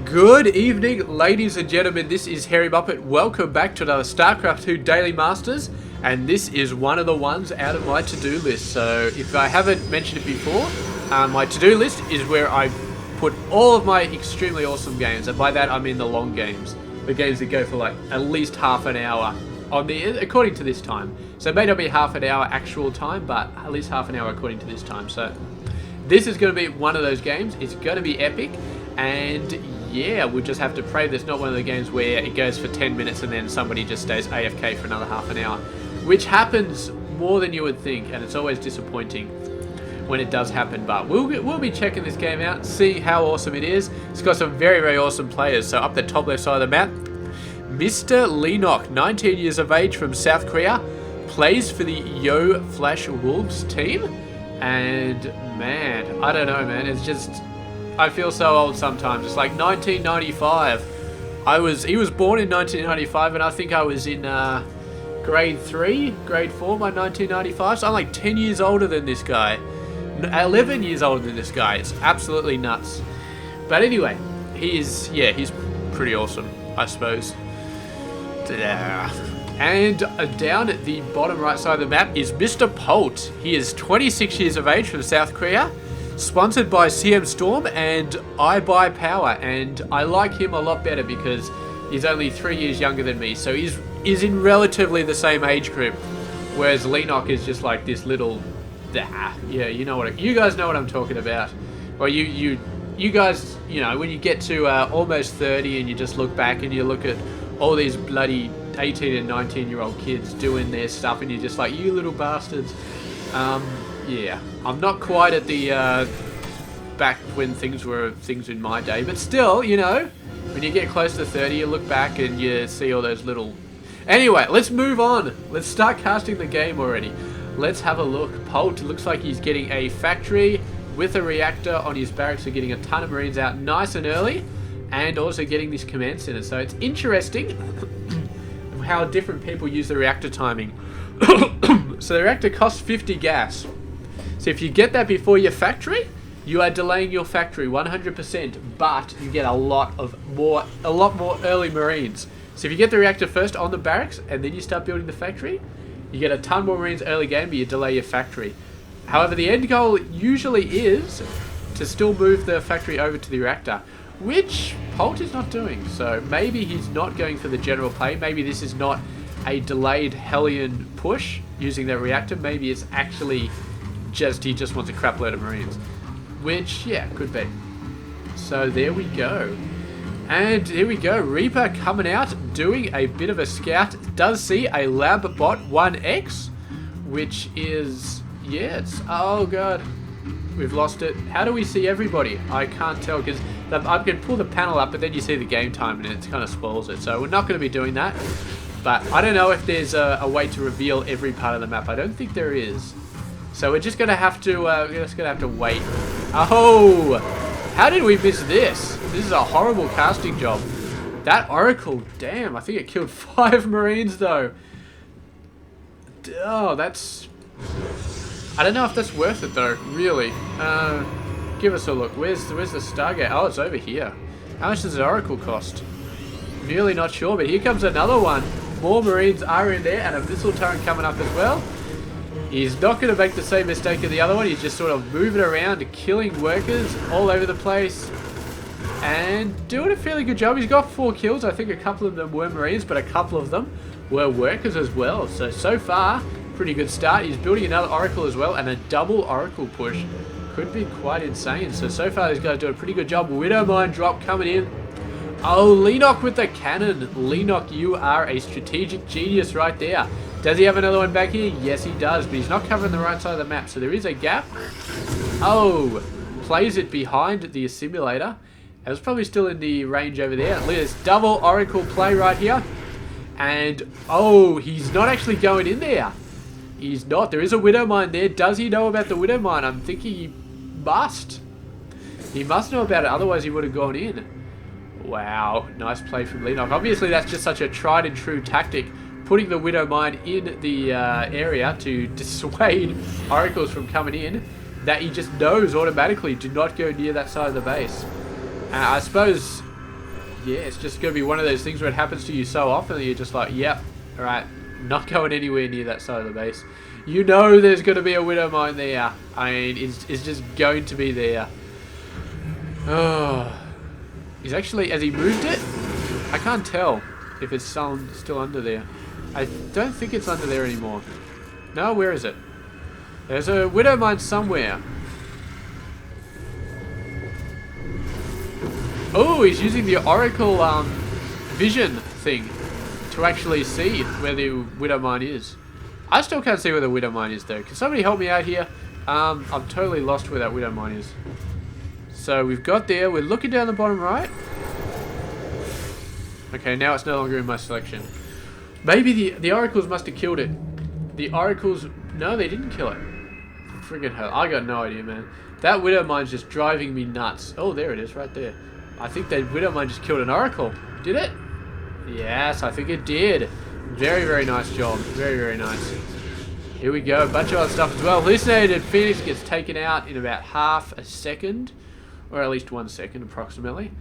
Good evening, ladies and gentlemen. This is Harry Muppet. Welcome back to another Starcraft 2 Daily Masters, and this is one of the ones out of my to-do list. So, if I haven't mentioned it before, my to-do list is where I put all of my extremely awesome games, and by that I mean the long games, the games that go for like at least half an hour on the according to this time. So it may not be half an hour actual time, but at least half an hour according to this time. So this is going to be one of those games. It's going to be epic, and yeah, we'll just have to pray there's not one of the games where it goes for 10 minutes and then somebody just stays AFK for another half an hour, which happens more than you would think, and it's always disappointing when it does happen. But we'll be checking this game out, see how awesome it is. It's got some very, very awesome players. So up the top left side of the map, Mr. Leenock, 19 years of age from South Korea, plays for the Yo Flash Wolves team. And man, I don't know, man, it's just, I feel so old sometimes. It's like 1995. He was born in 1995, and I think I was in grade 3, grade 4 by 1995. So I'm like 10 years older than this guy. 11 years older than this guy. It's absolutely nuts. But anyway, he's pretty awesome, I suppose. And down at the bottom right side of the map is Mr. Polt. He is 26 years of age from South Korea. Sponsored by CM Storm and I Buy Power, and I like him a lot better because he's only 3 years younger than me, so he's in relatively the same age group, whereas Leenock is just like this little, yeah, you guys know what I'm talking about. Well, you guys, you know, when you get to almost 30 and you just look back and you look at all these bloody 18 and 19-year-old kids doing their stuff, and you're just like, you little bastards. Yeah, I'm not quite at the back when things were things in my day, but still, you know, when you get close to 30, you look back and you see all those little... Anyway, let's move on. Let's start casting the game already. Let's have a look. Polt looks like he's getting a factory with a reactor on his barracks, so getting a ton of Marines out nice and early, and also getting this command center. So it's interesting how different people use the reactor timing. So the reactor costs 50 gas. So if you get that before your factory, you are delaying your factory 100%, but you get a lot more early Marines. So if you get the reactor first on the barracks and then you start building the factory, you get a ton more Marines early game, but you delay your factory. However, the end goal usually is to still move the factory over to the reactor, which Polt is not doing. So maybe he's not going for the general play. Maybe this is not a delayed Hellion push using the reactor. Maybe it's actually he just wants a crap load of Marines, which, yeah, could be. So there we go. And here we go, Reaper coming out, doing a bit of a scout. Does see a lab bot 1X, which is, yeah, it's, oh god, we've lost it. How do we see everybody? I can't tell, because I can pull the panel up, but then you see the game time and it kind of spoils it. So we're not going to be doing that. But I don't know if there's a way to reveal every part of the map. I don't think there is. So we're just gonna have to wait. Oh, how did we miss this? This is a horrible casting job. That Oracle, damn, I think it killed 5 Marines though. Oh, that's, I don't know if that's worth it though, really. Give us a look. Where's the Stargate? Oh, it's over here. How much does the Oracle cost? Really not sure, but here comes another one. More Marines are in there, and a missile turret coming up as well. He's not going to make the same mistake as the other one. He's just sort of moving around, killing workers all over the place, and doing a fairly good job. He's got 4 kills. I think a couple of them were Marines, but a couple of them were workers as well. So far, pretty good start. He's building another Oracle as well, and a double Oracle push could be quite insane. So far, these guys do a pretty good job. Widow Mine drop coming in. Oh, Leenock with the cannon. Leenock, you are a strategic genius right there. Does he have another one back here? Yes, he does, but he's not covering the right side of the map, so there is a gap. Oh, plays it behind the assimilator. It was probably still in the range over there. Look at this double Oracle play right here. And, oh, he's not actually going in there. He's not. There is a Widow Mine there. Does he know about the Widow Mine? I'm thinking he must. He must know about it, otherwise he would have gone in. Wow, nice play from Leenock. Obviously, that's just such a tried and true tactic, putting the Widow Mine in the area to dissuade Oracles from coming in, that he just knows automatically, do not go near that side of the base. I suppose yeah, it's just going to be one of those things where it happens to you so often that you're just like, yep, alright, not going anywhere near that side of the base. You know there's going to be a Widow Mine there. I mean, it's just going to be there. Oh. He's actually, has he moved it? I can't tell if it's still under there. I don't think it's under there anymore. No, where is it? There's a Widow Mine somewhere. Oh, he's using the Oracle vision thing to actually see where the Widow Mine is. I still can't see where the Widow Mine is though. Can somebody help me out here? I'm totally lost where that Widow Mine is. So we've got there. We're looking down the bottom right. Okay, now it's no longer in my selection. Maybe the Oracles must have killed it. The Oracles... No, they didn't kill it. Friggin' hell. I got no idea, man. That Widow Mine's just driving me nuts. Oh, there it is, right there. I think that Widow Mine just killed an Oracle. Did it? Yes, I think it did. Very, very nice job. Very, very nice. Here we go. A bunch of other stuff as well. Hallucinated Phoenix gets taken out in about half a second. Or at least 1 second, approximately.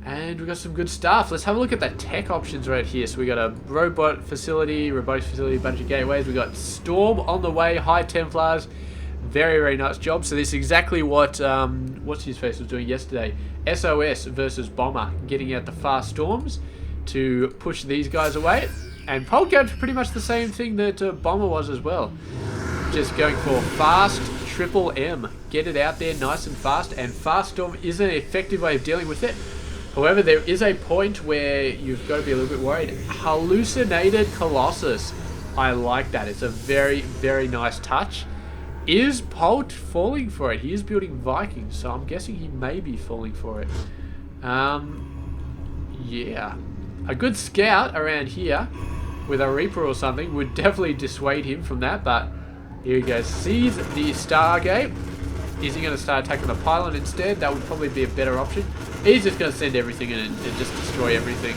And we've got some good stuff. Let's have a look at the tech options right here. So we got a robotics facility, a bunch of gateways. We got Storm on the way, High Templars. Very, very nice job. So this is exactly what what's his face was doing yesterday. SOS versus Bomber, getting out the fast storms to push these guys away. And Polt got pretty much the same thing that Bomber was as well. Just going for fast triple M. Get it out there nice and fast. And fast storm is an effective way of dealing with it. However, there is a point where you've got to be a little bit worried. Hallucinated Colossus. I like that. It's a very, very nice touch. Is Polt falling for it? He is building Vikings, so I'm guessing he may be falling for it. Yeah. A good scout around here with a Reaper or something would definitely dissuade him from that, but here he goes. Sees the Stargate. Is he going to start attacking the pylon instead? That would probably be a better option. He's just going to send everything in and just destroy everything.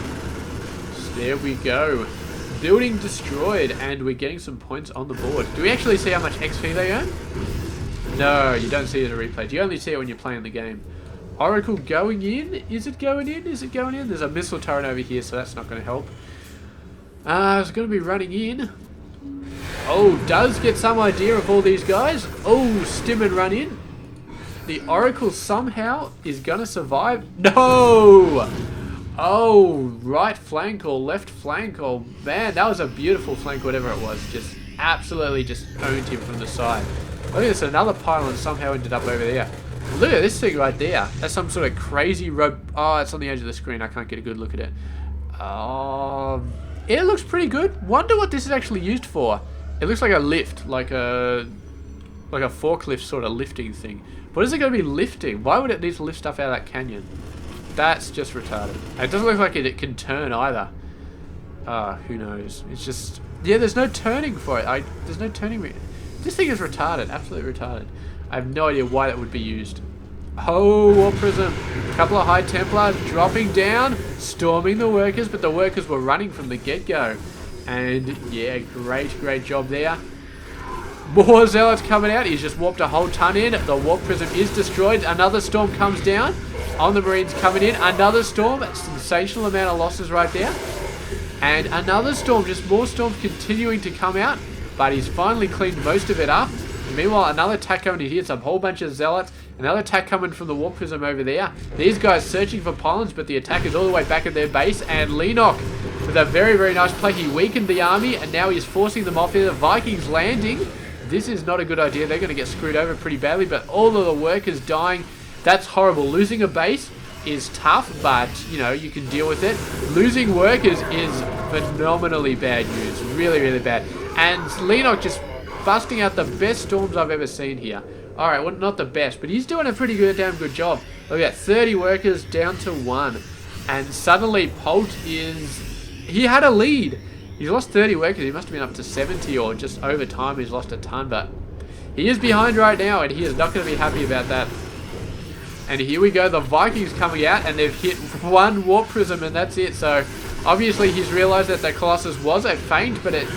So there we go. Building destroyed, and we're getting some points on the board. Do we actually see how much XP they earn? No, you don't see it in a replay. You only see it when you're playing the game. Oracle going in? Is it going in? Is it going in? There's a missile turret over here, so that's not going to help. It's going to be running in. Oh, does get some idea of all these guys. Oh, stim and run in. The Oracle somehow is going to survive. No! Oh, right flank or left flank. Oh, man, that was a beautiful flank, whatever it was. Just absolutely just owned him from the side. Look at this, another pylon somehow ended up over there. Look at this thing right there. That's some sort of crazy rope. Oh, it's on the edge of the screen. I can't get a good look at it. It looks pretty good. Wonder what this is actually used for. It looks like a lift, like a forklift sort of lifting thing. What is it going to be lifting? Why would it need to lift stuff out of that canyon? That's just retarded. And it doesn't look like it can turn either. Who knows? It's just... Yeah, there's no turning for it. There's no turning... This thing is retarded. Absolutely retarded. I have no idea why that would be used. Oh, War Prism. A couple of High Templars dropping down, storming the workers, but the workers were running from the get-go. And, yeah, great job there. More Zealots coming out. He's just warped a whole ton in. The Warp Prism is destroyed. Another storm comes down on the Marines coming in. Another storm. Sensational amount of losses right there. And another storm. Just more storms continuing to come out. But he's finally cleaned most of it up. And meanwhile, another attack coming in here. It's a whole bunch of Zealots. Another attack coming from the Warp Prism over there. These guys searching for pylons, but the attack is all the way back at their base. And Leenock with a very nice play. He weakened the army, and now he's forcing them off here. The Vikings landing. This is not a good idea. They're going to get screwed over pretty badly, but all of the workers dying. That's horrible. Losing a base is tough, but, you know, you can deal with it. Losing workers is phenomenally bad news. Really bad. And Leenock just busting out the best storms I've ever seen here. Alright, well, not the best, but he's doing a pretty damn good job. Look at that, 30 workers down to 1. And suddenly Polt is... He had a lead. He's lost 30 workers. He must have been up to 70, or just over time he's lost a ton, but he is behind right now, and he is not going to be happy about that. And here we go, the Vikings coming out, and they've hit one Warp Prism, and that's it. So obviously he's realized that the Colossus was a feint, but it...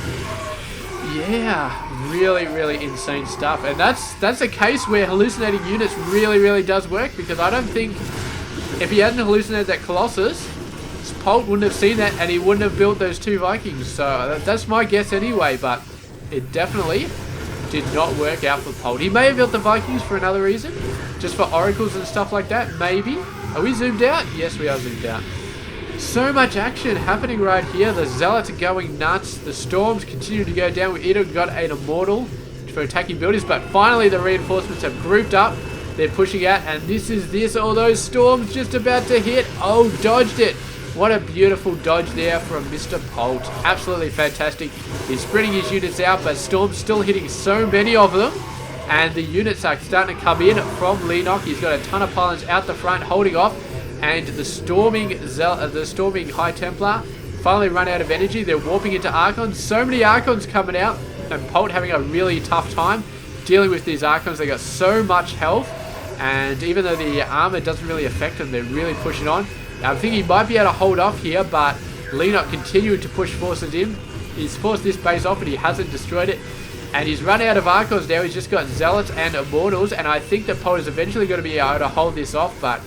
Yeah, really insane stuff. And that's a case where hallucinating units really does work, because I don't think if he hadn't hallucinated that Colossus, Polt wouldn't have seen that, and he wouldn't have built those 2 Vikings. So that's my guess anyway, but it definitely did not work out for Polt. He may have built the Vikings for another reason, just for oracles and stuff like that, maybe. Are we zoomed out? Yes, we are zoomed out. So much action happening right here. The Zealots are going nuts. The Storms continue to go down. We either got an Immortal for attacking buildings, but finally the reinforcements have grouped up. They're pushing out, and this is this. All those Storms just about to hit. Oh, dodged it. What a beautiful dodge there from Mr. Polt. Absolutely fantastic. He's spreading his units out, but Storm's still hitting so many of them. And the units are starting to come in from Leenock. He's got a ton of pylons out the front holding off. And the storming High Templar finally run out of energy. They're warping into Archons. So many Archons coming out. And Polt having a really tough time dealing with these Archons. They got so much health. And even though the armor doesn't really affect them, they're really pushing on. I think he might be able to hold off here, but Leenock continued to push forces in. He's forced this base off, but he hasn't destroyed it. And he's run out of Archons now. He's just got Zealots and Immortals. And I think that Polt is eventually going to be able to hold this off, but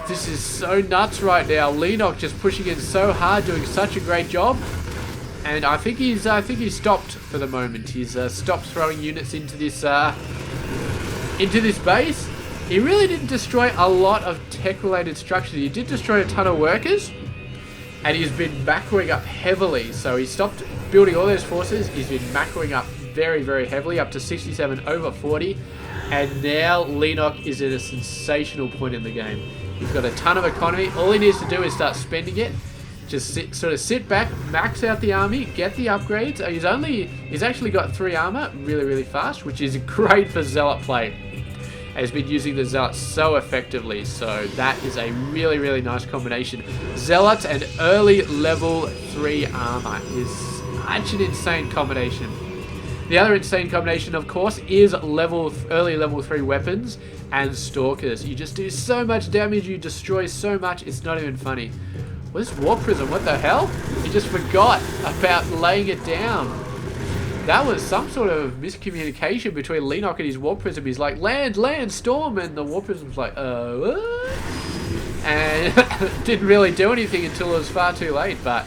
this is so nuts right now. Leenock just pushing in so hard, doing such a great job. And I think he's stopped for the moment. He's stopped throwing units into this base. He really didn't destroy a lot of tech-related structures. He did destroy a ton of workers, and he's been macroing up heavily. So he stopped building all those forces. He's been macroing up very, very heavily, up to 67 over 40. And now Leenock is at a sensational point in the game. He's got a ton of economy. All he needs to do is start spending it. Just sit back, max out the army, get the upgrades. He's actually got 3 armor really, really fast, which is great for Zealot play. And he's been using the Zealots so effectively, so that is a really, really nice combination. Zealots and early level 3 armor is such an insane combination. The other insane combination, of course, is early level 3 weapons and Stalkers. You just do so much damage, you destroy so much, it's not even funny. What's Warp Prism? What the hell? He just forgot about laying it down. That was some sort of miscommunication between Leenock and his Warp Prism. He's like, land, storm, and the Warp Prism's like, what? And didn't really do anything until it was far too late, but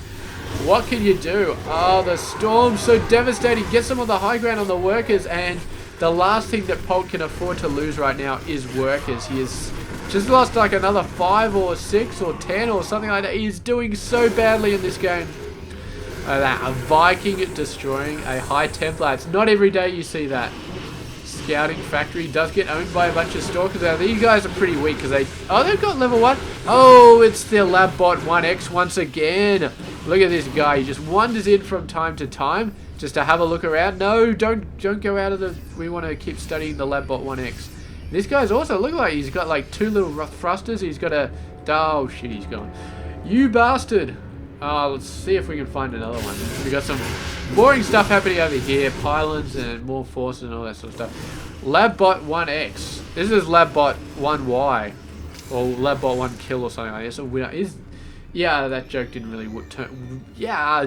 what can you do? Oh, the storm's so devastating. Gets them on the high ground on the workers, and the last thing that Polt can afford to lose right now is workers. He has just lost like another 5 or 6 or 10 or something like that. He's doing so badly in this game. A Viking destroying a High Templar. It's not every day you see that. Scouting Factory does get owned by a bunch of Stalkers. Now, these guys are pretty weak because they've got level 1. Oh, it's the Labbot 1X once again. Look at this guy. He just wanders in from time to time just to have a look around. No, don't go out of the... We want to keep studying the Labbot 1X. This guy's also, look like he's got like 2 little thrusters. He's got a... Oh, shit, he's gone. You bastard. Let's see if we can find another one. We got some boring stuff happening over here. Pylons and more forces and all that sort of stuff. Labbot 1X. This is Labbot 1Y. Or Labbot 1 kill or something like this. Yeah, that joke didn't really turn... Yeah,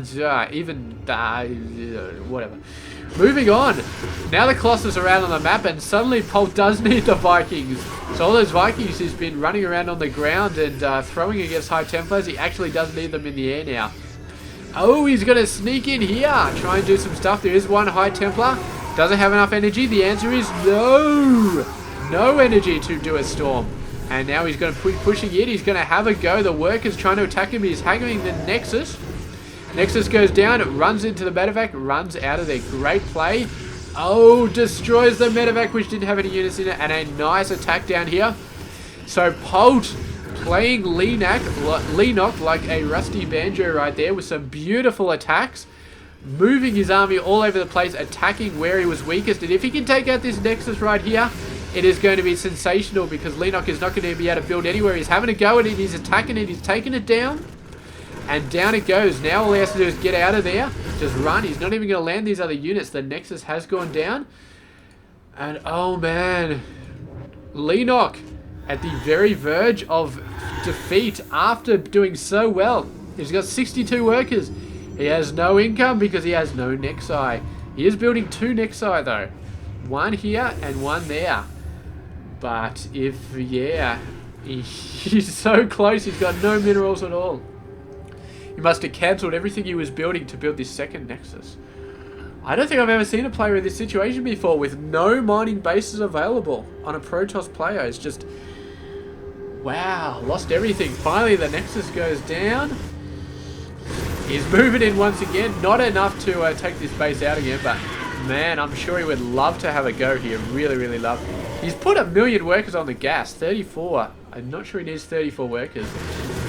whatever. Moving on. Now the Colossus are out on the map, and suddenly Polt does need the Vikings. So all those Vikings he's been running around on the ground and throwing against High Templars. He actually does need them in the air now. Oh, he's going to sneak in here. Try and do some stuff. There is one High Templar. Doesn't have enough energy. The answer is no. No energy to do a storm. And now he's going to keep pushing in. He's going to have a go. The worker's trying to attack him. He's haggling the Nexus. Nexus goes down. It runs into the medevac. Runs out of there. Great play. Oh, destroys the medevac, which didn't have any units in it. And a nice attack down here. So Polt playing Leenock like a rusty banjo right there with some beautiful attacks. Moving his army all over the place. Attacking where he was weakest. And if he can take out this Nexus right here, it is going to be sensational because Leenock is not going to be able to build anywhere. He's having a go at it. He's attacking it. He's taking it down. And down it goes. Now all he has to do is get out of there. Just run. He's not even going to land these other units. The Nexus has gone down. And oh man. Leenock at the very verge of defeat after doing so well. He's got 62 workers. He has no income because he has no Nexi. He is building 2 Nexi though. One here and one there. But he's so close, he's got no minerals at all. He must have cancelled everything he was building to build this second Nexus. I don't think I've ever seen a player in this situation before with no mining bases available on a Protoss player. It's just... wow, lost everything. Finally, the Nexus goes down. He's moving in once again. Not enough to take this base out again, but man, I'm sure he would love to have a go here. Really, really love. He's put 1 million workers on the gas. 34. I'm not sure he needs 34 workers.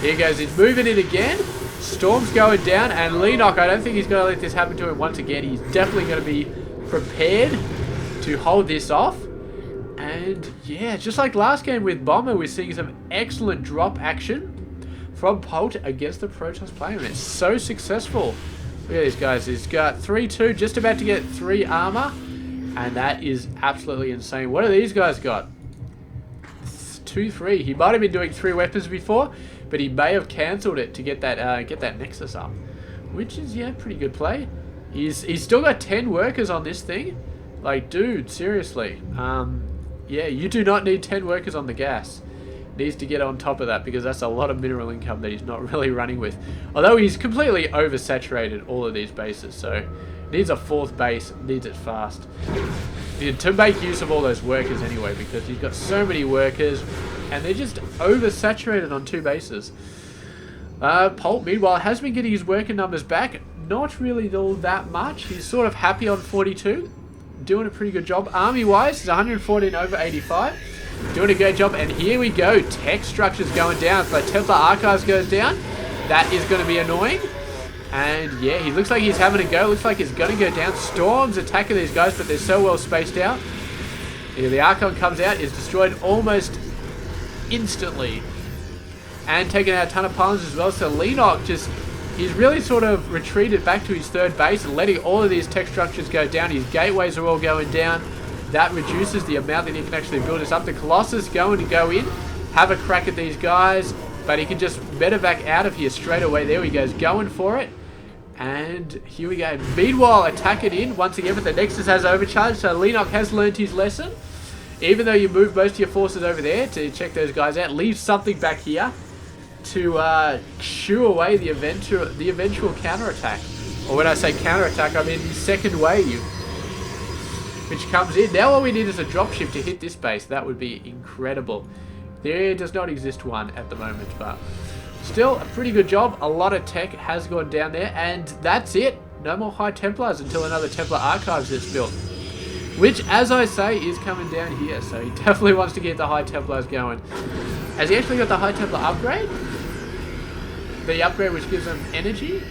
Here he goes. He's moving in again. Storm's going down, and Leenock, I don't think he's going to let this happen to him once again. He's definitely going to be prepared to hold this off. And yeah, just like last game with Bomber, we're seeing some excellent drop action from Polt against the Protoss player, and it's so successful. Look at these guys. He's got 3-2, just about to get 3 armor, and that is absolutely insane. What do these guys got? 2-3. He might have been doing 3 weapons before, but he may have cancelled it to get that Nexus up, which is, yeah, pretty good play. He's still got 10 workers on this thing. Like, dude, seriously. Yeah, you do not need 10 workers on the gas. Needs to get on top of that, because that's a lot of mineral income that he's not really running with. Although he's completely oversaturated all of these bases, so needs a 4th base, needs it fast. To make use of all those workers anyway, because he's got so many workers, and they're just oversaturated on 2 bases. Polt, meanwhile, has been getting his worker numbers back. Not really all that much. He's sort of happy on 42. Doing a pretty good job. Army-wise, he's 114 over 85. Doing a great job, and here we go. Tech structures going down. So Templar Archives goes down. That is going to be annoying. And yeah, he looks like he's having a go. Looks like he's going to go down. Storm's attacking these guys, but they're so well spaced out. Yeah, the Archon comes out, is destroyed almost instantly. And taking out a ton of pylons as well. So Leenock just... he's really sort of retreated back to his 3rd base and letting all of these tech structures go down. His gateways are all going down. That reduces the amount that he can actually build this up. The Colossus going to go in, have a crack at these guys, but he can just medevac out of here straight away. There he goes, going for it. And here we go. Meanwhile, attack it in once again, but the Nexus has overcharged, so Leenock has learned his lesson. Even though you move most of your forces over there to check those guys out, leave something back here to shoo away the eventual counterattack. Or when I say counterattack, I mean the second wave, which comes in. Now all we need is a dropship to hit this base. That would be incredible. There does not exist one at the moment, but still a pretty good job. A lot of tech has gone down there, and that's it. No more High Templars until another Templar Archives is built, which, as I say, is coming down here. So he definitely wants to get the High Templars going. Has he actually got the High Templar upgrade? The upgrade which gives him energy?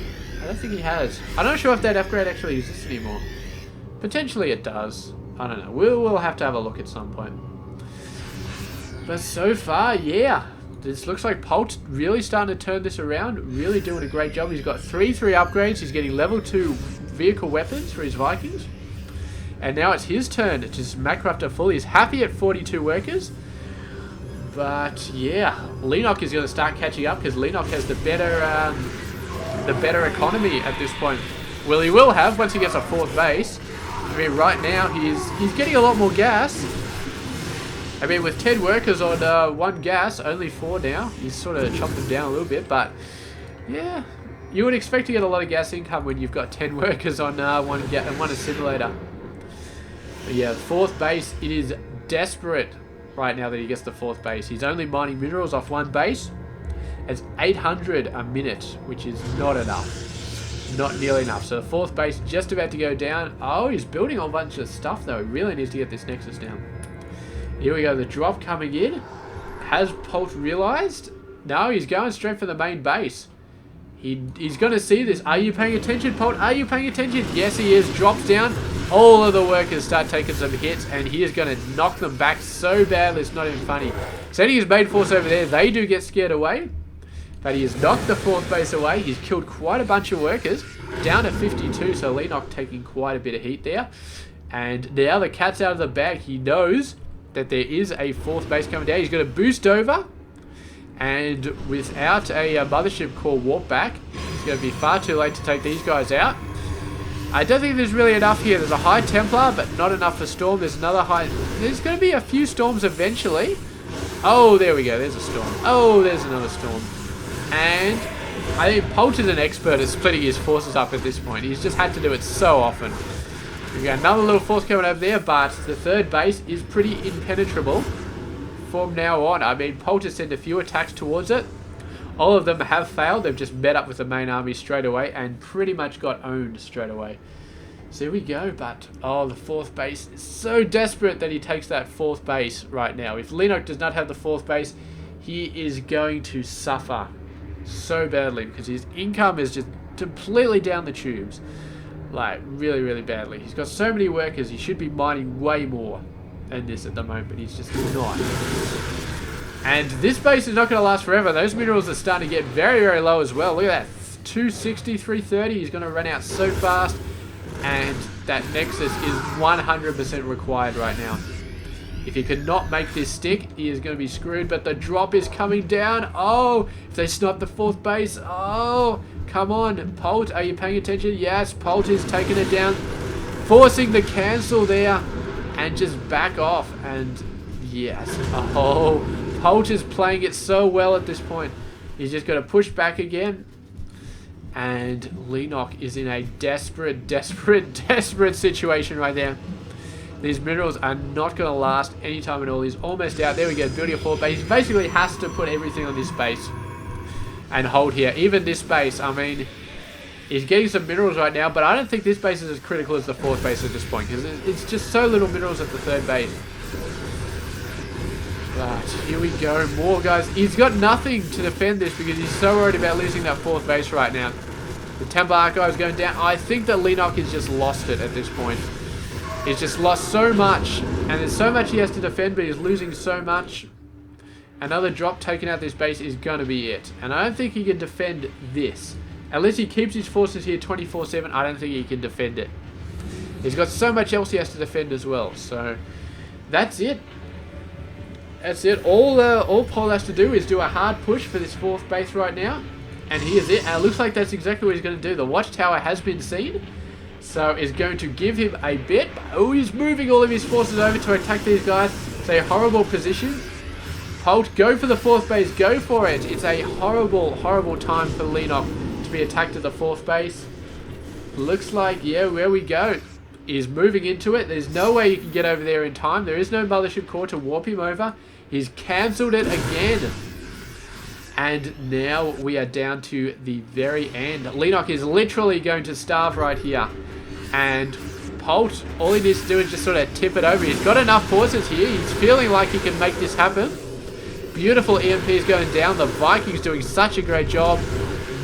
I don't think he has. I'm not sure if that upgrade actually exists anymore. Potentially it does. I don't know. We'll have to have a look at some point. But so far, yeah. This looks like Polt really starting to turn this around. Really doing a great job. He's got 3 upgrades. He's getting level 2 vehicle weapons for his Vikings. And now it's his turn to just macro up to full. He's happy at 42 workers. But yeah, Leenock is going to start catching up, because Leenock has the better economy at this point. Well, he will have once he gets a 4th base. I mean, right now he's getting a lot more gas. I mean, with 10 workers on 1 gas, only 4 now. He's sort of chopped them down a little bit, but yeah, you would expect to get a lot of gas income when you've got 10 workers on one assimilator. But yeah, 4th base, it is desperate right now that he gets the 4th base. He's only mining minerals off 1 base. It's 800 a minute, which is not enough. Not nearly enough. So the 4th base just about to go down. Oh, he's building a whole bunch of stuff though. He really needs to get this Nexus down. Here we go. The drop coming in. Has Polt realized? No, he's going straight for the main base. He's going to see this. Are you paying attention, Polt? Are you paying attention? Yes, he is. Drops down. All of the workers start taking some hits, and he is going to knock them back so badly it's not even funny. Sending his main force over there. They do get scared away. But he has knocked the 4th base away. He's killed quite a bunch of workers. Down to 52, so Leenock taking quite a bit of heat there. And now the cat's out of the bag. He knows that there is a 4th base coming down. He's going to boost over. And without a mothership core warp back, it's going to be far too late to take these guys out. I don't think there's really enough here. There's a High Templar, but not enough for Storm. There's another High... There's going to be a few Storms eventually. Oh, there we go. There's a Storm. Oh, there's another Storm. And I think Polt is an expert at splitting his forces up at this point. He's just had to do it so often. We've got another little force coming over there, but the third base is pretty impenetrable from now on. I mean, Polt has sent a few attacks towards it. All of them have failed. They've just met up with the main army straight away and pretty much got owned straight away. So here we go, but oh, the fourth base is so desperate that he takes that fourth base right now. If Leenock does not have the fourth base, he is going to suffer so badly because his income is just completely down the tubes. Like, really, really badly. He's got so many workers, he should be mining way more than this at the moment, but he's just not. And this base is not going to last forever. Those minerals are starting to get very, very low as well. Look at that. 260, 330. He's going to run out so fast. And that Nexus is 100% required right now. If he cannot make this stick, he is going to be screwed. But the drop is coming down. Oh, if they snipe the fourth base. Oh, come on. Polt, are you paying attention? Yes, Polt is taking it down. Forcing the cancel there. And just back off. And yes. Oh, Polt is playing it so well at this point. He's just got to push back again. And Leenock is in a desperate, desperate, desperate situation right there. These minerals are not going to last anytime at all. He's almost out. There we go. Building a fourth base. He basically has to put everything on this base and hold here. Even this base, I mean, he's getting some minerals right now, but I don't think this base is as critical as the fourth base at this point because it's just so little minerals at the third base. But here we go, more guys. He's got nothing to defend this because he's so worried about losing that fourth base right now. The Temple Archive is going down. I think that Leenock has just lost it at this point. He's just lost so much, and there's so much he has to defend, but he's losing so much. Another drop taking out this base is going to be it. And I don't think he can defend this. Unless he keeps his forces here 24/7, I don't think he can defend it. He's got so much else he has to defend as well. So, that's it. That's it. All Polt has to do is do a hard push for this fourth base right now. And here's it. And it looks like that's exactly what he's going to do. The watchtower has been seen. So it's going to give him a bit. Oh, he's moving all of his forces over to attack these guys. It's a horrible position. Polt, go for the fourth base. Go for it. It's a horrible, horrible time for Leenock to be attacked at the fourth base. Looks like, yeah, where we go. He's moving into it. There's no way you can get over there in time. There is no Mothership Core to warp him over. He's cancelled it again. And now we are down to the very end. Leenock is literally going to starve right here. And Polt, all he needs to do is just sort of tip it over. He's got enough forces here. He's feeling like he can make this happen. Beautiful EMPs going down. The Vikings doing such a great job.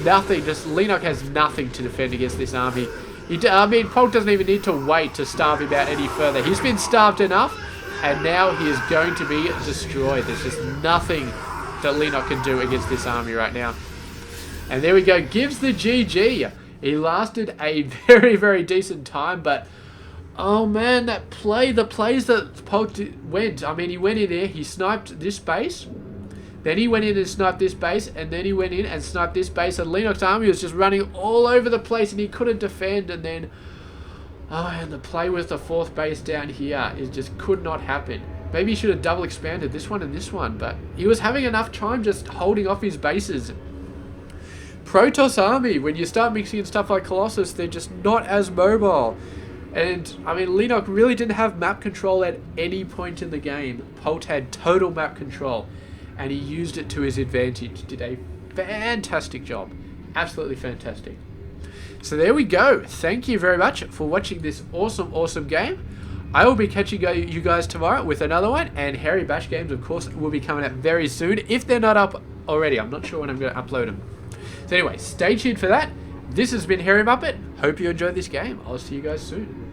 Nothing. Just Leenock has nothing to defend against this army. I mean, Polt doesn't even need to wait to starve him out any further. He's been starved enough. And now he is going to be destroyed. There's just nothing that Leenock can do against this army right now. And there we go. Gives the GG. He lasted a very, very decent time. But, oh man, the plays that Polt went. I mean, he went in there. He sniped this base. Then he went in and sniped this base. And then he went in and sniped this base. And Leenock's army was just running all over the place. And he couldn't defend. And then... oh, and the play with the fourth base down here is just could not happen. Maybe he should have double expanded this one and this one, but he was having enough time just holding off his bases. Protoss army, when you start mixing in stuff like Colossus, they're just not as mobile. And, I mean, Leenock really didn't have map control at any point in the game. Polt had total map control, and he used it to his advantage. Did a fantastic job. Absolutely fantastic. So there we go. Thank you very much for watching this awesome, awesome game. I will be catching you guys tomorrow with another one. And Harry Bash games, of course, will be coming up very soon. If they're not up already, I'm not sure when I'm going to upload them. So anyway, stay tuned for that. This has been Harry Muppet. Hope you enjoyed this game. I'll see you guys soon.